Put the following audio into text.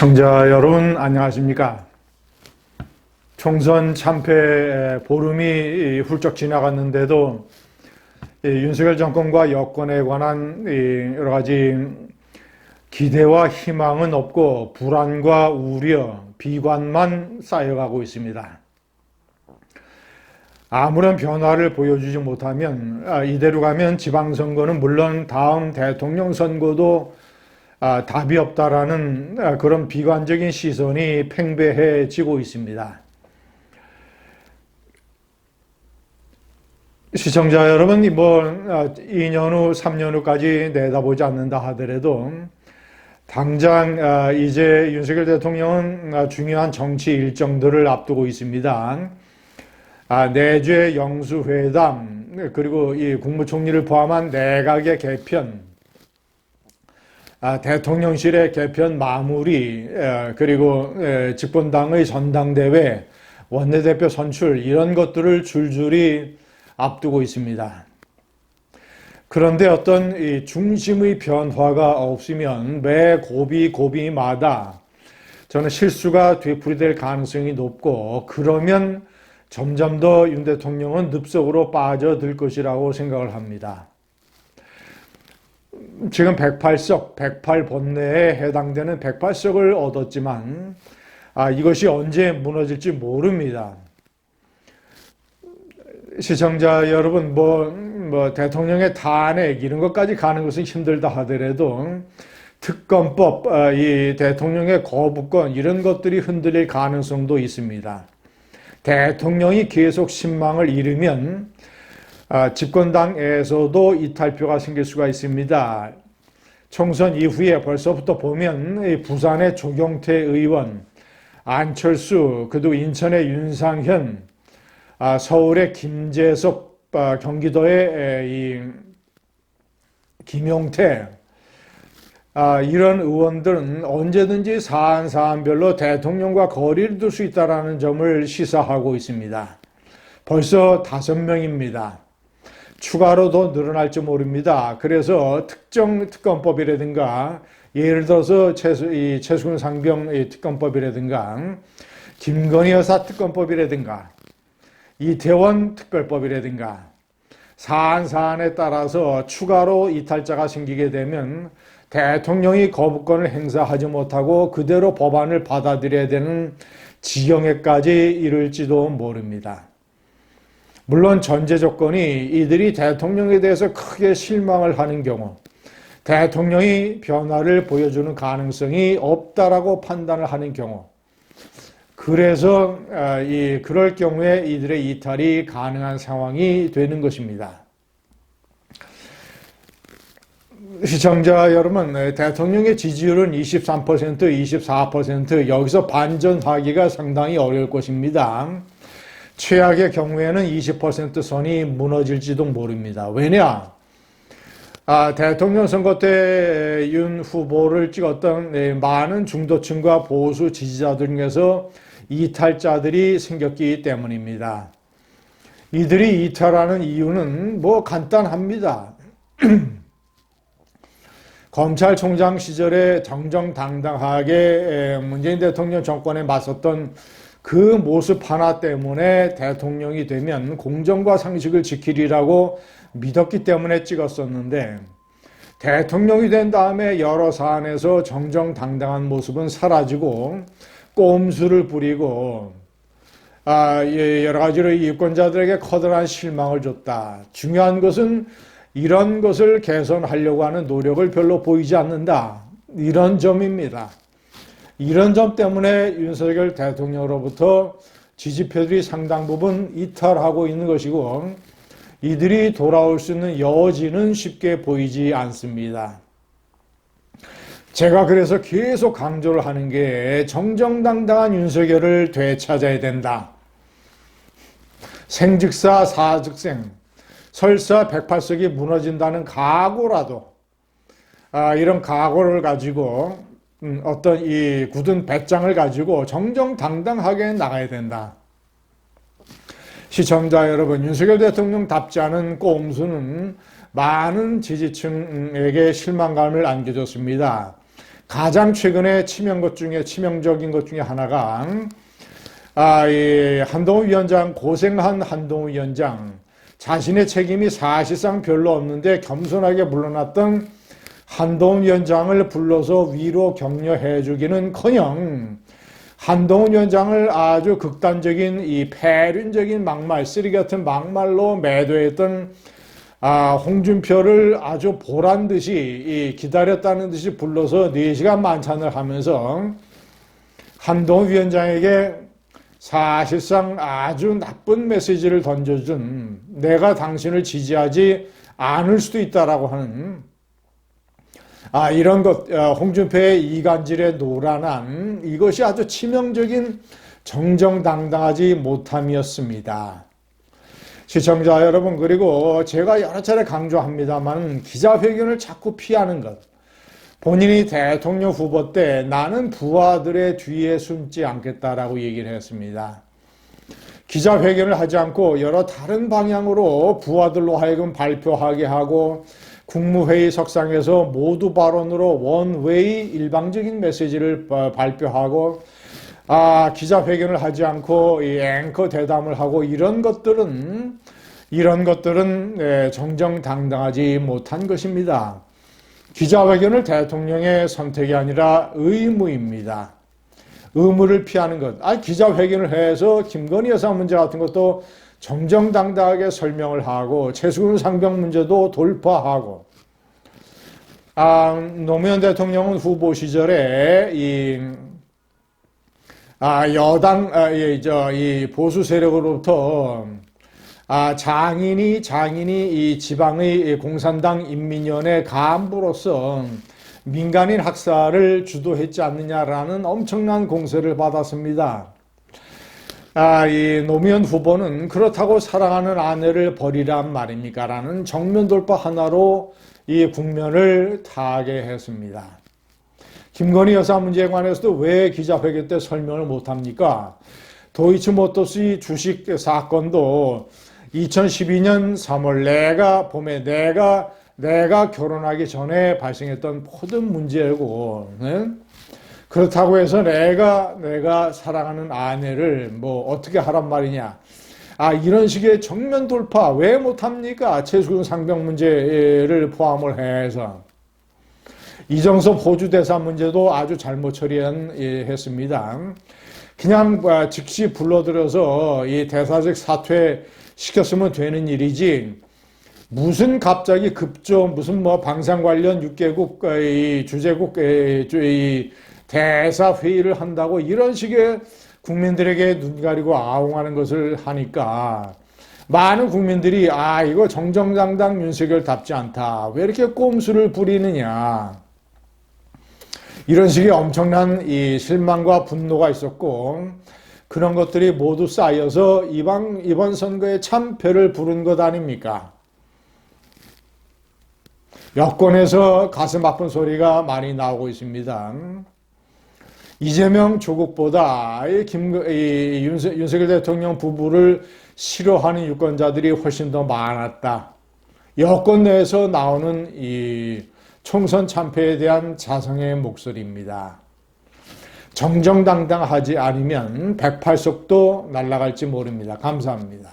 시청자 여러분 안녕하십니까? 총선 참패 보름이 훌쩍 지나갔는데도 윤석열 정권과 여권에 관한 여러 가지 기대와 희망은 없고 불안과 우려, 비관만 쌓여가고 있습니다. 아무런 변화를 보여주지 못하면 이대로 가면 지방선거는 물론 다음 대통령 선거도 답이 없다라는 그런 비관적인 시선이 팽배해지고 있습니다. 시청자 여러분, 2년 후, 3년 후까지 내다보지 않는다 하더라도 당장 이제 윤석열 대통령은 중요한 정치 일정들을 앞두고 있습니다. 내주의 영수회담, 그리고 이 국무총리를 포함한 내각의 개편, 대통령실의 개편 마무리, 그리고 집권당의 전당대회, 원내대표 선출 이런 것들을 줄줄이 앞두고 있습니다. 그런데 어떤 이 중심의 변화가 없으면 매 고비마다 저는 실수가 되풀이될 가능성이 높고, 그러면 점점 더 윤 대통령은 늪속으로 빠져들 것이라고 생각을 합니다. 지금 108석, 108번뇌에 해당되는 108석을 얻었지만 이것이 언제 무너질지 모릅니다. 시청자 여러분, 대통령의 탄핵 이런 것까지 가는 것은 힘들다 하더라도 특검법, 이 대통령의 거부권 이런 것들이 흔들릴 가능성도 있습니다. 대통령이 계속 신망을 잃으면 집권당에서도 이탈표가 생길 수가 있습니다. 총선 이후에 벌써부터 보면 부산의 조경태 의원, 안철수, 그리고 인천의 윤상현, 서울의 김재섭, 경기도의 이 김용태, 이런 의원들은 언제든지 사안별로 대통령과 거리를 둘 수 있다는 점을 시사하고 있습니다. 벌써 5명입니다. 추가로 더 늘어날지 모릅니다. 그래서 특정 특검법이라든가, 예를 들어서 최수근 상병 특검법이라든가, 김건희 여사 특검법이라든가, 이태원 특별법이라든가, 사안에 따라서 추가로 이탈자가 생기게 되면 대통령이 거부권을 행사하지 못하고 그대로 법안을 받아들여야 되는 지경에까지 이를지도 모릅니다. 물론 전제 조건이 이들이 대통령에 대해서 크게 실망을 하는 경우, 대통령이 변화를 보여주는 가능성이 없다라고 판단을 하는 경우, 그래서 그럴 경우에 이들의 이탈이 가능한 상황이 되는 것입니다. 시청자 여러분, 대통령의 지지율은 23%, 24%, 여기서 반전하기가 상당히 어려울 것입니다. 최악의 경우에는 20% 선이 무너질지도 모릅니다. 왜냐? 대통령 선거 때 윤 후보를 찍었던 많은 중도층과 보수 지지자들 중에서 이탈자들이 생겼기 때문입니다. 이들이 이탈하는 이유는 간단합니다. 검찰총장 시절에 정정당당하게 문재인 대통령 정권에 맞섰던 그 모습 하나 때문에 대통령이 되면 공정과 상식을 지키리라고 믿었기 때문에 찍었었는데, 대통령이 된 다음에 여러 사안에서 정정당당한 모습은 사라지고 꼼수를 부리고 여러 가지로 유권자들에게 커다란 실망을 줬다. 중요한 것은 이런 것을 개선하려고 하는 노력을 별로 보이지 않는다. 이런 점입니다. 이런 점 때문에 윤석열 대통령으로부터 지지표들이 상당 부분 이탈하고 있는 것이고, 이들이 돌아올 수 있는 여지는 쉽게 보이지 않습니다. 제가 그래서 계속 강조를 하는 게 정정당당한 윤석열을 되찾아야 된다. 생즉사 사즉생, 설사 108석이 무너진다는 각오라도, 이런 각오를 가지고 어떤 이 굳은 배짱을 가지고 정정당당하게 나가야 된다. 시청자 여러분, 윤석열 대통령답지 않은 꼼수는 많은 지지층에게 실망감을 안겨줬습니다. 가장 최근에 치명적인 것 중에 하나가 이 한동훈 위원장, 고생한 한동훈 위원장 자신의 책임이 사실상 별로 없는데 겸손하게 물러났던 한동훈 위원장을 불러서 위로 격려해 주기는커녕 한동훈 위원장을 아주 극단적인 이 폐륜적인 막말, 쓰레기 같은 막말로 매도했던 홍준표를 아주 보란 듯이 기다렸다는 듯이 불러서 4시간 만찬을 하면서 한동훈 위원장에게 사실상 아주 나쁜 메시지를 던져준, 내가 당신을 지지하지 않을 수도 있다라고 하는 이런 것, 홍준표의 이간질에 노란한 이것이 아주 치명적인 정정당당하지 못함이었습니다. 시청자 여러분, 그리고 제가 여러 차례 강조합니다만 기자회견을 자꾸 피하는 것, 본인이 대통령 후보 때 나는 부하들의 뒤에 숨지 않겠다라고 얘기를 했습니다. 기자회견을 하지 않고 여러 다른 방향으로 부하들로 하여금 발표하게 하고 국무회의 석상에서 모두 발언으로 원웨이 일방적인 메시지를 발표하고 기자회견을 하지 않고 이 앵커 대담을 하고 이런 것들은 정정당당하지 못한 것입니다. 기자회견을 대통령의 선택이 아니라 의무입니다. 의무를 피하는 것. 기자회견을 해서 김건희 여사 문제 같은 것도 정정당당하게 설명을 하고 최수근 상병 문제도 돌파하고 노무현 대통령은 후보 시절에 여당 이 보수 세력으로부터 장인이 이 지방의 공산당 인민위원회 간부로서 민간인 학살을 주도했지 않느냐라는 엄청난 공세를 받았습니다. 이 노무현 후보는 그렇다고 사랑하는 아내를 버리란 말입니까? 라는 정면 돌파 하나로 이 국면을 타개했습니다. 김건희 여사 문제에 관해서도 왜 기자회견 때 설명을 못합니까? 도이치모터스 주식 사건도 2012년 3월 내가 결혼하기 전에 발생했던 모든 문제고, 네? 그렇다고 해서 내가 사랑하는 아내를 어떻게 하란 말이냐. 이런 식의 정면 돌파 왜 못합니까? 최수근 상병 문제를 포함을 해서. 이정섭 호주 대사 문제도 아주 잘못 처리했습니다. 그냥 즉시 불러들여서 이 대사직 사퇴 시켰으면 되는 일이지, 무슨 갑자기 무슨 방산 관련 6개국 주재국 대사 회의를 한다고 이런 식의 국민들에게 눈 가리고 아웅하는 것을 하니까 많은 국민들이 이거 정정당당 윤석열답지 않다. 왜 이렇게 꼼수를 부리느냐. 이런 식의 엄청난 이 실망과 분노가 있었고, 그런 것들이 모두 쌓여서 이번 선거에 참패를 부른 것 아닙니까? 여권에서 가슴 아픈 소리가 많이 나오고 있습니다. 이재명 조국보다 윤석열 대통령 부부를 싫어하는 유권자들이 훨씬 더 많았다. 여권 내에서 나오는 이 총선 참패에 대한 자성의 목소리입니다. 정정당당하지 않으면 108석도 날아갈지 모릅니다. 감사합니다.